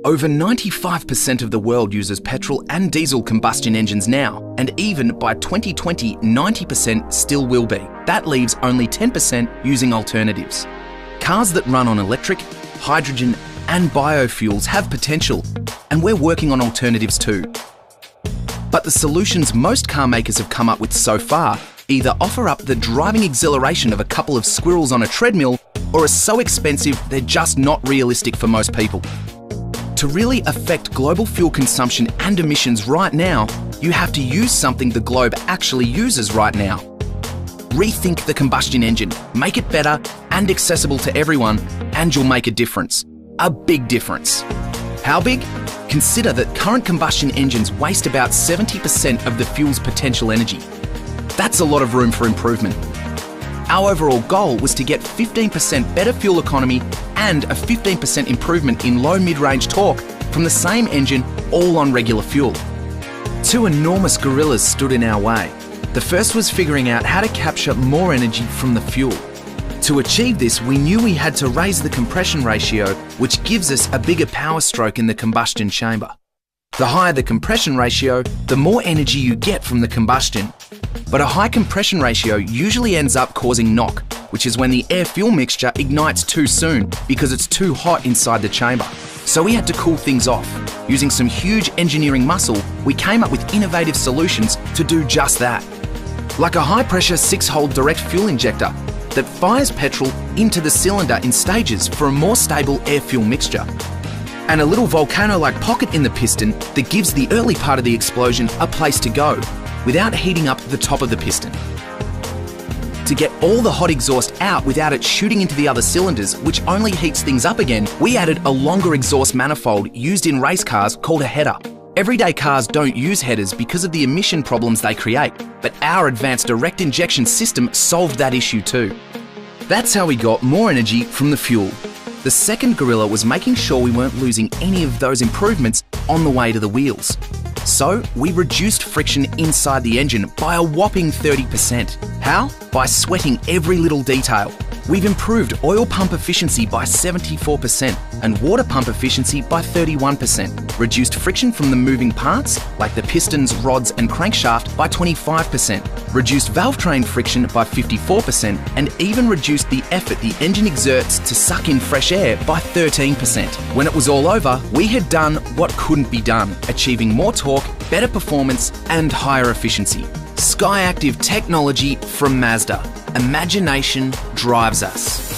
Over 95% of the world uses petrol and diesel combustion engines now, and even by 2020, 90% still will be. That leaves only 10% using alternatives. Cars that run on electric, hydrogen, and biofuels have potential, and we're working on alternatives too. But the solutions most car makers have come up with so far either offer up the driving exhilaration of a couple of squirrels on a treadmill, or are so expensive they're just not realistic for most people. To really affect global fuel consumption and emissions right now, you have to use something the globe actually uses right now. Rethink the combustion engine, make it better and accessible to everyone, and you'll make a difference. A big difference. How big? Consider that current combustion engines waste about 70% of the fuel's potential energy. That's a lot of room for improvement. Our overall goal was to get 15% better fuel economy and a 15% improvement in low mid-range torque from the same engine, all on regular fuel. Two enormous gorillas stood in our way. The first was figuring out how to capture more energy from the fuel. To achieve this, we knew we had to raise the compression ratio, which gives us a bigger power stroke in the combustion chamber. The higher the compression ratio, the more energy you get from the combustion. But a high compression ratio usually ends up causing knock, which is when the air-fuel mixture ignites too soon because it's too hot inside the chamber. So we had to cool things off. Using some huge engineering muscle, we came up with innovative solutions to do just that. Like a high-pressure 6-hole direct fuel injector that fires petrol into the cylinder in stages for a more stable air-fuel mixture. And a little volcano-like pocket in the piston that gives the early part of the explosion a place to go, without heating up the top of the piston. To get all the hot exhaust out without it shooting into the other cylinders, which only heats things up again, we added a longer exhaust manifold used in race cars called a header. Everyday cars don't use headers because of the emission problems they create, but our advanced direct injection system solved that issue too. That's how we got more energy from the fuel. The second gorilla was making sure we weren't losing any of those improvements on the way to the wheels. So we reduced friction inside the engine by a whopping 30%. How? By sweating every little detail. We've improved oil pump efficiency by 74% and water pump efficiency by 31%, reduced friction from the moving parts, like the pistons, rods and crankshaft, by 25%, reduced valve train friction by 54%, and even reduced the effort the engine exerts to suck in fresh air by 13%. When it was all over, we had done what couldn't be done, achieving more torque, better performance and higher efficiency. Skyactiv technology from Mazda. Imagination drives us.